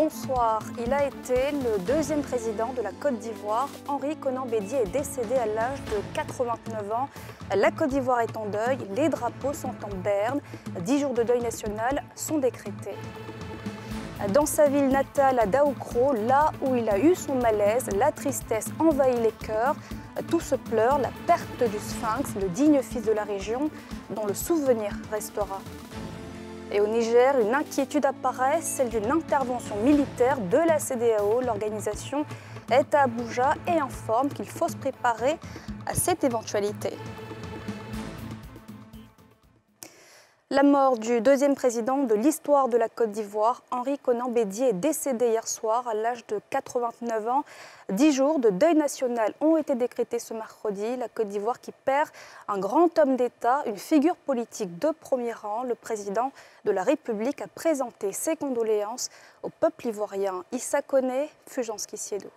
Bonsoir. Il a été le deuxième président de la Côte d'Ivoire. Henri Konan Bédié est décédé à l'âge de 89 ans. La Côte d'Ivoire est en deuil, les drapeaux sont en berne. 10 jours de deuil national sont décrétés. Dans sa ville natale à Daoukro, là où il a eu son malaise, la tristesse envahit les cœurs. Tout se pleure, la perte du Sphinx, le digne fils de la région, dont le souvenir restera. Et au Niger, une inquiétude apparaît, celle d'une intervention militaire de la CEDEAO. L'organisation est à Abuja et informe qu'il faut se préparer à cette éventualité. La mort du deuxième président de l'histoire de la Côte d'Ivoire, Henri Konan Bédié, est décédé hier soir à l'âge de 89 ans. 10 jours de deuil national ont été décrétés ce mercredi. La Côte d'Ivoire qui perd un grand homme d'État, une figure politique de premier rang. Le président de la République a présenté ses condoléances au peuple ivoirien. Issa Koné, Fulgence Kissiedo.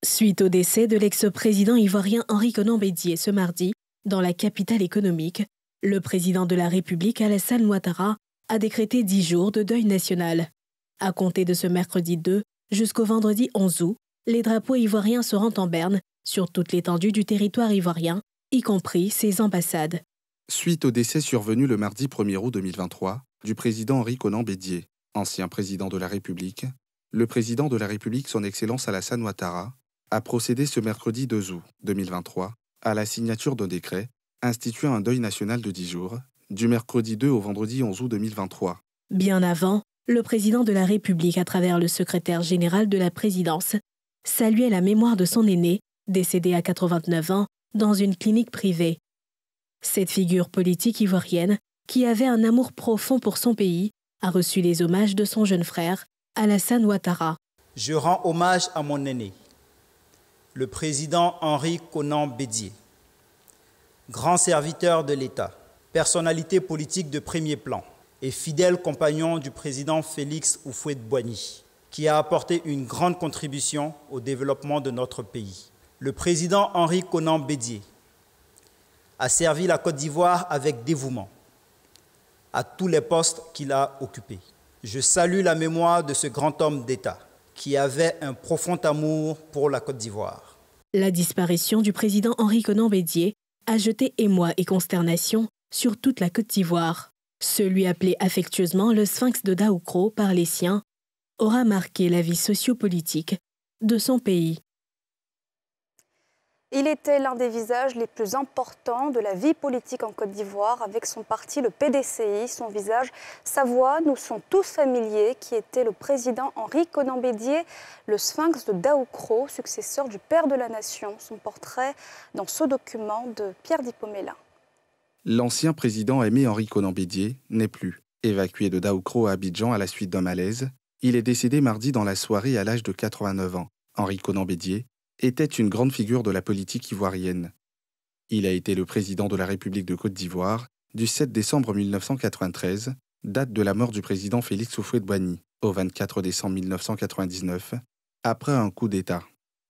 Suite au décès de l'ex-président ivoirien Henri Konan Bédié ce mardi, dans la capitale économique, le président de la République, Alassane Ouattara, a décrété 10 jours de deuil national. À compter de ce mercredi 2 jusqu'au vendredi 11 août, les drapeaux ivoiriens seront en berne sur toute l'étendue du territoire ivoirien, y compris ses ambassades. Suite au décès survenu le mardi 1er août 2023 du président Henri Konan Bédié, ancien président de la République, le président de la République, son Excellence Alassane Ouattara, a procédé ce mercredi 2 août 2023 à la signature d'un décret instituant un deuil national de 10 jours, du mercredi 2 au vendredi 11 août 2023. Bien avant, le président de la République, à travers le secrétaire général de la présidence, saluait la mémoire de son aîné, décédé à 89 ans, dans une clinique privée. Cette figure politique ivoirienne, qui avait un amour profond pour son pays, a reçu les hommages de son jeune frère, Alassane Ouattara. Je rends hommage à mon aîné, le président Henri Konan Bédié, grand serviteur de l'État, personnalité politique de premier plan et fidèle compagnon du président Félix Houphouët-Boigny, qui a apporté une grande contribution au développement de notre pays. Le président Henri Konan Bédié a servi la Côte d'Ivoire avec dévouement à tous les postes qu'il a occupés. Je salue la mémoire de ce grand homme d'État qui avait un profond amour pour la Côte d'Ivoire. La disparition du président Henri Konan Bédié a jeté émoi et consternation sur toute la Côte d'Ivoire. Celui appelé affectueusement le Sphinx de Daoukro par les siens aura marqué la vie sociopolitique de son pays. Il était l'un des visages les plus importants de la vie politique en Côte d'Ivoire avec son parti, le PDCI. Son visage, sa voix, nous sont tous familiers, qui était le président Henri Konan Bédié, le Sphinx de Daoukro, successeur du père de la nation. Son portrait dans ce document de Pierre Dipomela. L'ancien président aimé Henri Konan Bédié n'est plus. Évacué de Daoukro à Abidjan à la suite d'un malaise, il est décédé mardi dans la soirée à l'âge de 89 ans. Henri Konan Bédié était une grande figure de la politique ivoirienne. Il a été le président de la République de Côte d'Ivoire du 7 décembre 1993, date de la mort du président Félix Houphouët-Boigny, au 24 décembre 1999, après un coup d'État.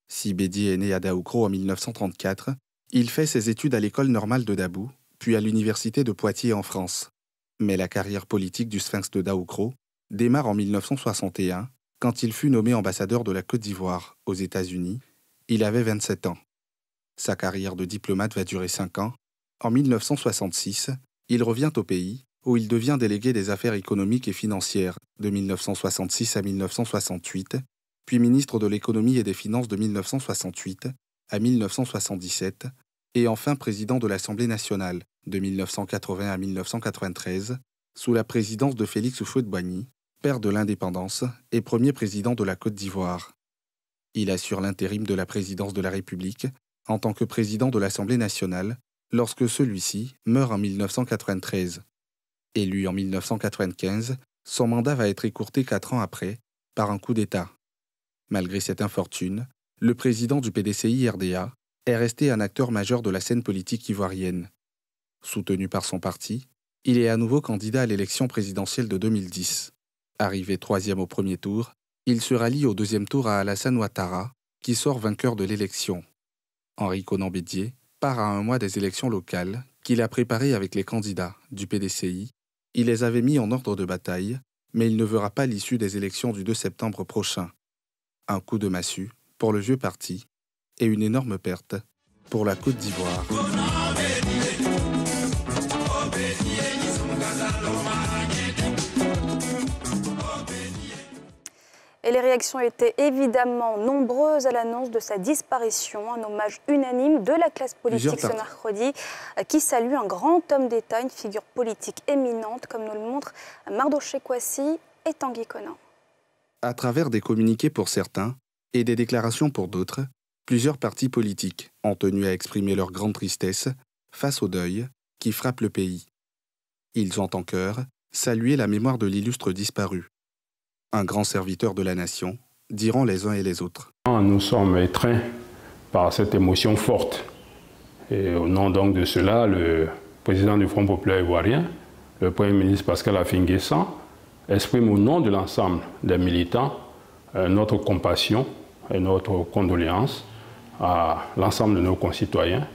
Si Bédié est né à Daoukro en 1934, il fait ses études à l'école normale de Dabou, puis à l'université de Poitiers en France. Mais la carrière politique du Sphinx de Daoukro démarre en 1961, quand il fut nommé ambassadeur de la Côte d'Ivoire aux États-Unis. Il avait 27 ans. Sa carrière de diplomate va durer 5 ans. En 1966, il revient au pays, où il devient délégué des affaires économiques et financières de 1966 à 1968, puis ministre de l'économie et des finances de 1968 à 1977, et enfin président de l'Assemblée nationale de 1980 à 1993, sous la présidence de Félix Houphouët-Boigny, père de l'indépendance et premier président de la Côte d'Ivoire. Il assure l'intérim de la présidence de la République en tant que président de l'Assemblée nationale lorsque celui-ci meurt en 1993. Élu en 1995, son mandat va être écourté 4 ans après par un coup d'État. Malgré cette infortune, le président du PDCI-RDA est resté un acteur majeur de la scène politique ivoirienne. Soutenu par son parti, il est à nouveau candidat à l'élection présidentielle de 2010. Arrivé 3e au premier tour, il se rallie au 2e tour à Alassane Ouattara, qui sort vainqueur de l'élection. Henri Konan Bédié part à un mois des élections locales qu'il a préparées avec les candidats du PDCI. Il les avait mis en ordre de bataille, mais il ne verra pas l'issue des élections du 2 septembre prochain. Un coup de massue pour le vieux parti et une énorme perte pour la Côte d'Ivoire. Et les réactions étaient évidemment nombreuses à l'annonce de sa disparition. Un hommage unanime de la classe politique ce mercredi qui salue un grand homme d'État, une figure politique éminente, comme nous le montrent Mardoché Kouassi et Tanguy Konan. À travers des communiqués pour certains et des déclarations pour d'autres, plusieurs partis politiques ont tenu à exprimer leur grande tristesse face au deuil qui frappe le pays. Ils ont en cœur salué la mémoire de l'illustre disparu. Un grand serviteur de la nation, diront les uns et les autres. Nous sommes étreints par cette émotion forte. Et au nom donc de cela, le président du Front populaire ivoirien, le Premier ministre Pascal Affi-N'Guessan, exprime au nom de l'ensemble des militants notre compassion et notre condoléance à l'ensemble de nos concitoyens,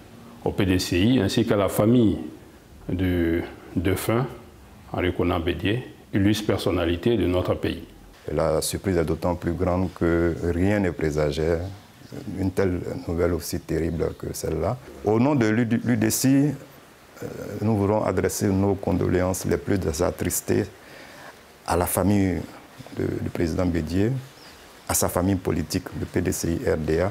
au PDCI, ainsi qu'à la famille du défunt Henri Konan Bédié, illustre personnalité de notre pays. La surprise est d'autant plus grande que rien ne présageait une telle nouvelle aussi terrible que celle-là. Au nom de l'UDC, nous voulons adresser nos condoléances les plus attristées à la famille du président Bédié, à sa famille politique, le PDCI-RDA,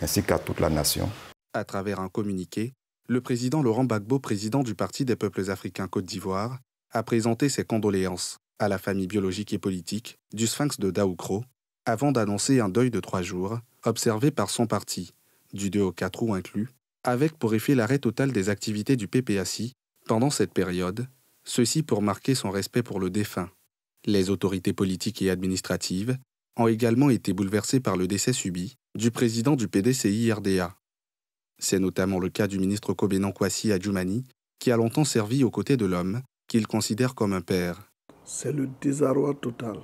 ainsi qu'à toute la nation. À travers un communiqué, le président Laurent Gbagbo, président du Parti des peuples africains Côte d'Ivoire, a présenté ses condoléances à la famille biologique et politique du sphinx de Daoukro, avant d'annoncer un deuil de 3 jours, observé par son parti, du 2 au 4 août inclus, avec pour effet l'arrêt total des activités du PPACI pendant cette période, ceci pour marquer son respect pour le défunt. Les autorités politiques et administratives ont également été bouleversées par le décès subi du président du PDCI-RDA. C'est notamment le cas du ministre Kobenan Kouassi Adjoumani, qui a longtemps servi aux côtés de l'homme qu'il considère comme un père. C'est le désarroi total.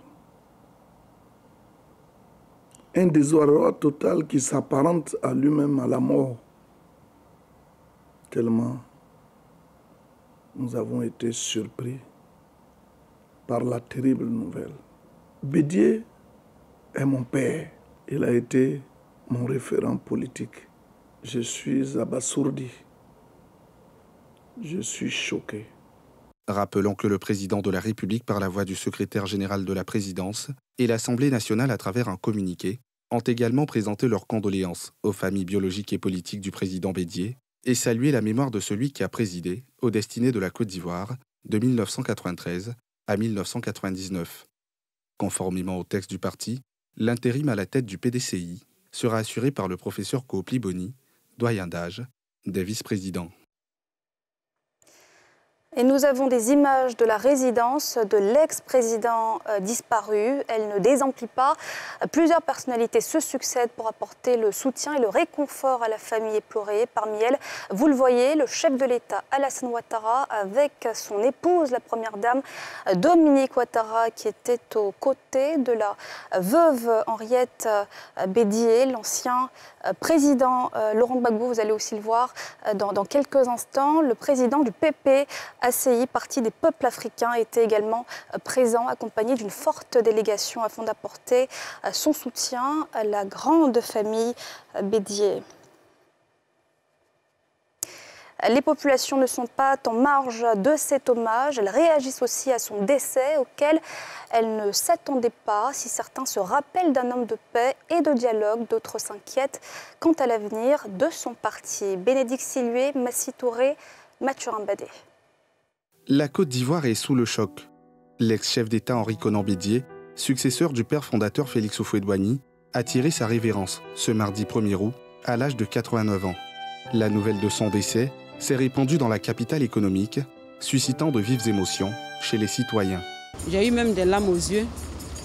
Un désarroi total qui s'apparente à lui-même à la mort. Tellement nous avons été surpris par la terrible nouvelle. Bédié est mon père. Il a été mon référent politique. Je suis abasourdi. Je suis choqué. Rappelons que le président de la République, par la voix du secrétaire général de la présidence, et l'Assemblée nationale, à travers un communiqué, ont également présenté leurs condoléances aux familles biologiques et politiques du président Bédié et salué la mémoire de celui qui a présidé aux destinées de la Côte d'Ivoire de 1993 à 1999. Conformément au texte du parti, l'intérim à la tête du PDCI sera assuré par le professeur Koopli Boni, doyen d'âge, des vice-présidents. Et nous avons des images de la résidence de l'ex-président disparu. Elle ne désemplit pas. Plusieurs personnalités se succèdent pour apporter le soutien et le réconfort à la famille éplorée. Parmi elles, vous le voyez, le chef de l'État, Alassane Ouattara, avec son épouse, la première dame, Dominique Ouattara, qui était aux côtés de la veuve Henriette Bédié, l'ancien président Laurent Gbagbo. Vous allez aussi le voir dans quelques instants. Le président du PPACI, Parti des peuples africains, était également présent, accompagné d'une forte délégation afin d'apporter son soutien à la grande famille Bédié. Les populations ne sont pas en marge de cet hommage. Elles réagissent aussi à son décès auquel elles ne s'attendaient pas. Si certains se rappellent d'un homme de paix et de dialogue, d'autres s'inquiètent quant à l'avenir de son parti. Bénédicte Silué, Massi Touré, Mathurin Badé. La Côte d'Ivoire est sous le choc. L'ex-chef d'État Henri Konan Bédié, successeur du père fondateur Félix Houphouët-Boigny, a tiré sa révérence ce mardi 1er août à l'âge de 89 ans. La nouvelle de son décès s'est répandue dans la capitale économique, suscitant de vives émotions chez les citoyens. J'ai eu même des larmes aux yeux,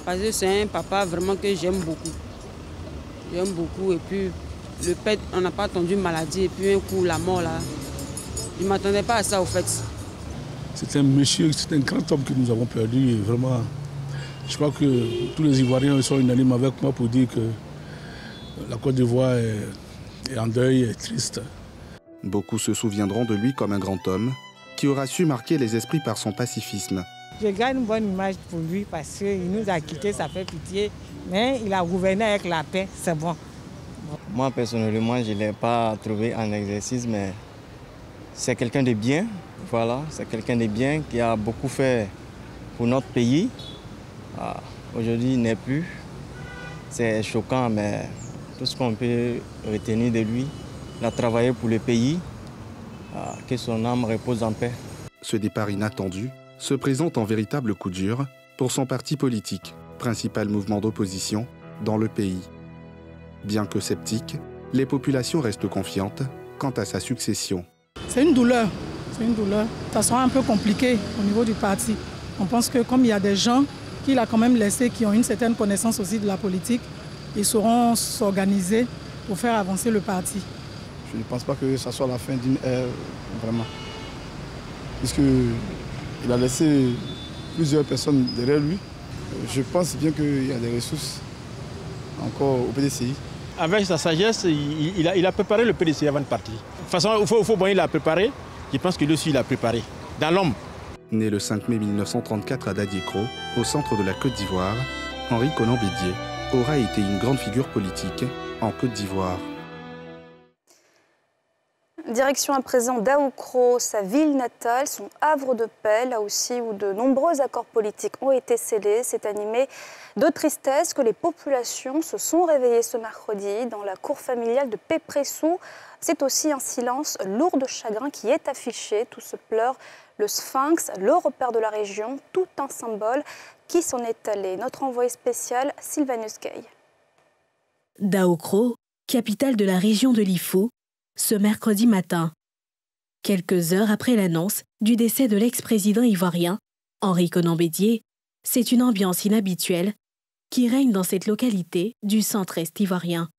parce que c'est un papa vraiment que j'aime beaucoup. J'aime beaucoup, et puis le père, on n'a pas attendu maladie, et puis un coup, la mort là. Je ne m'attendais pas à ça au fait. C'est un monsieur, c'est un grand homme que nous avons perdu, et vraiment, je crois que tous les Ivoiriens sont unanimes avec moi pour dire que la Côte d'Ivoire est en deuil, est triste. Beaucoup se souviendront de lui comme un grand homme qui aura su marquer les esprits par son pacifisme Je garde une bonne image pour lui parce qu'il nous a quittés, ça fait pitié. Mais il a gouverné avec la paix, c'est bon. Moi, personnellement, je ne l'ai pas trouvé en exercice, mais c'est quelqu'un de bien. Voilà, c'est quelqu'un de bien qui a beaucoup fait pour notre pays. Aujourd'hui, il n'est plus. C'est choquant, mais tout ce qu'on peut retenir de lui, il a travaillé pour le pays. Que son âme repose en paix. Ce départ inattendu se présente en véritable coup dur pour son parti politique, principal mouvement d'opposition dans le pays. Bien que sceptiques, les populations restent confiantes quant à sa succession. C'est une douleur. C'est une douleur. Ça sera un peu compliqué au niveau du parti. On pense que comme il y a des gens qu'il a quand même laissés, qui ont une certaine connaissance aussi de la politique, ils sauront s'organiser pour faire avancer le parti. Je ne pense pas que ça soit la fin d'une ère, vraiment. Puisqu'il a laissé plusieurs personnes derrière lui. Je pense bien qu'il y a des ressources encore au PDCI. Avec sa sagesse, il a préparé le PDCI avant de partir. De toute façon, il l'a préparé. Je pense que lui aussi, il l'a préparé. Dans l'homme. Né le 5 mai 1934 à Dadiécro, au centre de la Côte d'Ivoire, Henri Konan Bédié aura été une grande figure politique en Côte d'Ivoire. Direction à présent d'Aoukro, sa ville natale, son havre de paix, là aussi où de nombreux accords politiques ont été scellés. C'est animé de tristesse que les populations se sont réveillées ce mercredi dans la cour familiale de Pépressou. C'est aussi un silence lourd de chagrin qui est affiché. Tout se pleure. Le Sphinx, le repère de la région, tout un symbole qui s'en est allé. Notre envoyé spécial, Sylvanus Gay. D'Aoukro, capitale de la région de l'Ifou, ce mercredi matin, quelques heures après l'annonce du décès de l'ex-président ivoirien, Henri Konan Bédié, c'est une ambiance inhabituelle qui règne dans cette localité du centre-est ivoirien.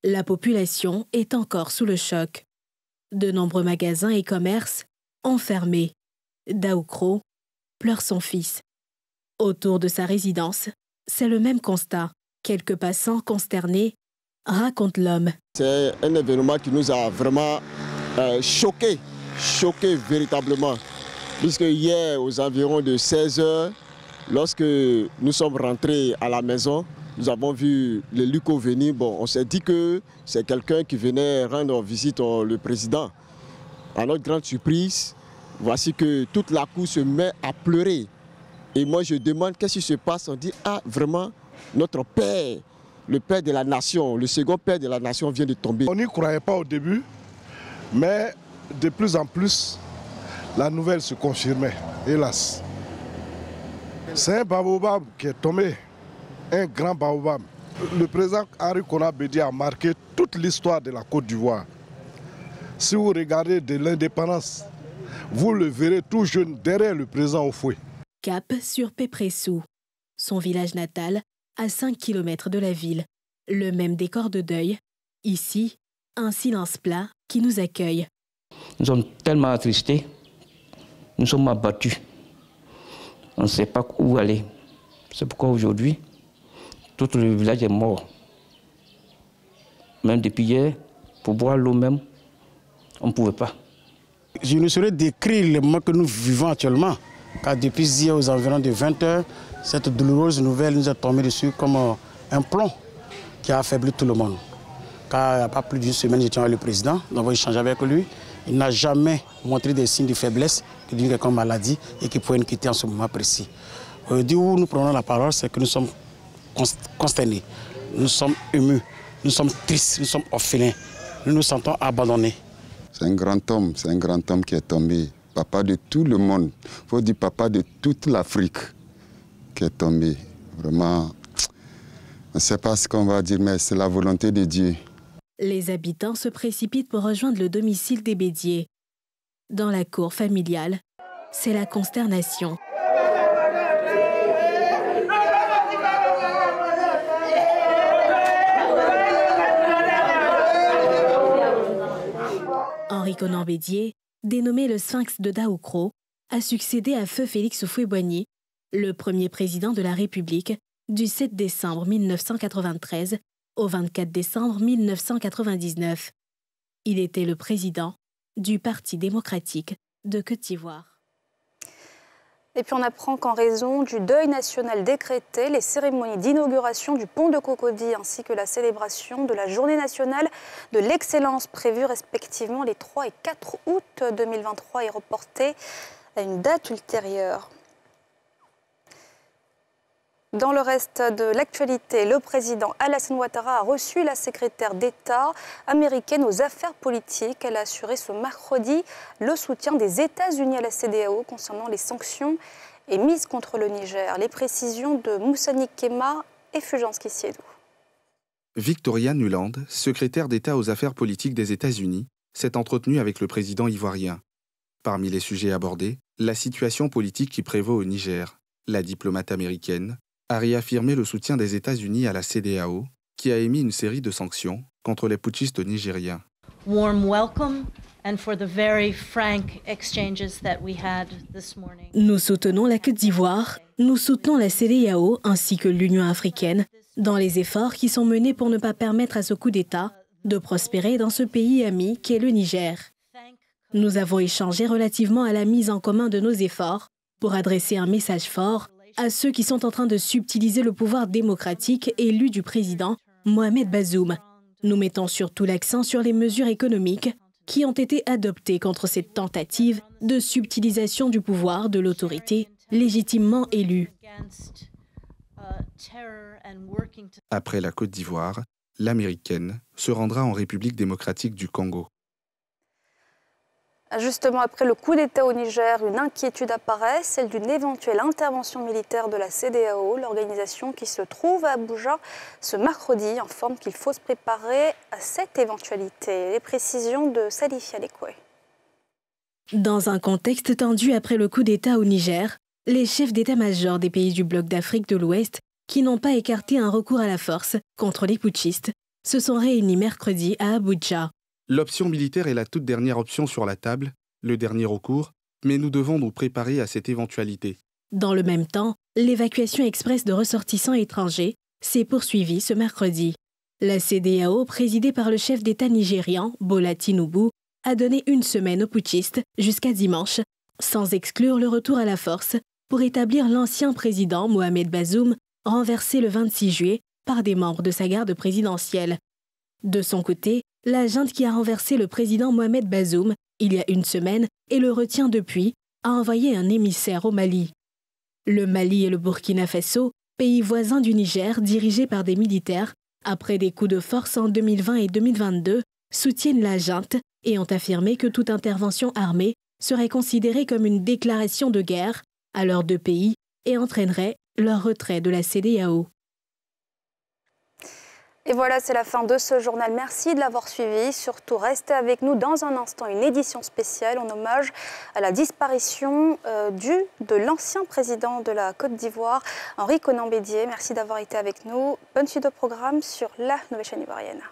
La population est encore sous le choc. De nombreux magasins et commerces ont fermé. D'Aoukro pleure son fils. Autour de sa résidence, c'est le même constat. Quelques passants consternés raconte l'homme. C'est un événement qui nous a vraiment choqués véritablement. Puisque hier, aux environs de 16 h, lorsque nous sommes rentrés à la maison, nous avons vu les Luco venir. Bon, on s'est dit que c'est quelqu'un qui venait rendre visite au président. À notre grande surprise, voici que toute la cour se met à pleurer. Et moi, je demande qu'est-ce qui se passe. On dit, ah, vraiment, notre père, le père de la nation, le second père de la nation vient de tomber. On n'y croyait pas au début, mais de plus en plus, la nouvelle se confirmait, hélas. C'est un baobab qui est tombé, un grand baobab. Le président Henri Konan Bédié a marqué toute l'histoire de la Côte d'Ivoire. Si vous regardez de l'indépendance, vous le verrez tout jeune derrière le président au fouet. Cap sur Pépressou, son village natal, à 5 km de la ville. Le même décor de deuil. Ici, un silence plat qui nous accueille. Nous sommes tellement attristés. Nous sommes abattus. On ne sait pas où aller. C'est pourquoi aujourd'hui, tout le village est mort. Même depuis hier, pour boire l'eau même, on ne pouvait pas. Je ne saurais décrire le moment que nous vivons actuellement. Car depuis hier, aux environs de 20 h, cette douloureuse nouvelle nous est tombée dessus comme un plomb qui a affaibli tout le monde. Car il n'y a pas plus d'une semaine, j'étais avec le président, nous avons échangé avec lui. Il n'a jamais montré des signes de faiblesse, d'une quelconque maladie et qui pourrait nous quitter en ce moment précis. Aujourd'hui où nous prenons la parole, c'est que nous sommes consternés, nous sommes émus, nous sommes tristes, nous sommes orphelins, nous nous sentons abandonnés. C'est un grand homme qui est tombé, papa de tout le monde, il faut dire papa de toute l'Afrique qui est tombé. Vraiment, on ne sait pas ce qu'on va dire, mais c'est la volonté de Dieu. Les habitants se précipitent pour rejoindre le domicile des Bédié. Dans la cour familiale, c'est la consternation. Henri Konan Bédié, dénommé le Sphinx de D'Aoukro, a succédé à Feu Félix Houphouët-Boigny, le premier président de la République, du 7 décembre 1993 au 24 décembre 1999. Il était le président du Parti démocratique de Côte d'Ivoire. Et puis on apprend qu'en raison du deuil national décrété, les cérémonies d'inauguration du pont de Cocody ainsi que la célébration de la journée nationale de l'excellence prévue respectivement les 3 et 4 août 2023 est reportée à une date ultérieure. Dans le reste de l'actualité, le président Alassane Ouattara a reçu la secrétaire d'État américaine aux affaires politiques. Elle a assuré ce mercredi le soutien des États-Unis à la CEDEAO concernant les sanctions émises contre le Niger. Les précisions de Moussani Kema et Fulgence Kissiedou. Victoria Nuland, secrétaire d'État aux affaires politiques des États-Unis, s'est entretenue avec le président ivoirien. Parmi les sujets abordés, la situation politique qui prévaut au Niger. La diplomate américaine a réaffirmé le soutien des États-Unis à la CEDEAO, qui a émis une série de sanctions contre les putschistes nigériens. Warm welcome and for the very frank exchanges that we had this morning. Nous soutenons la Côte d'Ivoire, nous soutenons la CEDEAO ainsi que l'Union africaine dans les efforts qui sont menés pour ne pas permettre à ce coup d'État de prospérer dans ce pays ami qu'est le Niger. Nous avons échangé relativement à la mise en commun de nos efforts pour adresser un message fort à ceux qui sont en train de subtiliser le pouvoir démocratique élu du président Mohamed Bazoum. Nous mettons surtout l'accent sur les mesures économiques qui ont été adoptées contre cette tentative de subtilisation du pouvoir de l'autorité légitimement élue. Après la Côte d'Ivoire, l'américaine se rendra en République démocratique du Congo. Justement, après le coup d'État au Niger, une inquiétude apparaît, celle d'une éventuelle intervention militaire de la CEDEAO, l'organisation qui se trouve à Abuja ce mercredi, informe qu'il faut se préparer à cette éventualité. Les précisions de Salifia Lekwe. Dans un contexte tendu après le coup d'État au Niger, les chefs d'état-major des pays du bloc d'Afrique de l'Ouest, qui n'ont pas écarté un recours à la force contre les putschistes, se sont réunis mercredi à Abuja. L'option militaire est la toute dernière option sur la table, le dernier recours, mais nous devons nous préparer à cette éventualité. Dans le même temps, l'évacuation express de ressortissants étrangers s'est poursuivie ce mercredi. La CEDEAO, présidée par le chef d'État nigérian, Bola Tinubu, a donné une semaine aux putschistes jusqu'à dimanche, sans exclure le retour à la force, pour établir l'ancien président Mohamed Bazoum, renversé le 26 juillet par des membres de sa garde présidentielle. De son côté, la junte qui a renversé le président Mohamed Bazoum il y a une semaine et le retient depuis, a envoyé un émissaire au Mali. Le Mali et le Burkina Faso, pays voisins du Niger dirigés par des militaires, après des coups de force en 2020 et 2022, soutiennent la junte et ont affirmé que toute intervention armée serait considérée comme une déclaration de guerre à leurs deux pays et entraînerait leur retrait de la CEDEAO. Et voilà, c'est la fin de ce journal. Merci de l'avoir suivi. Surtout, restez avec nous dans un instant, une édition spéciale en hommage à la disparition de l'ancien président de la Côte d'Ivoire, Henri Konan Bédié. Merci d'avoir été avec nous. Bonne suite au programme sur la nouvelle chaîne ivoirienne.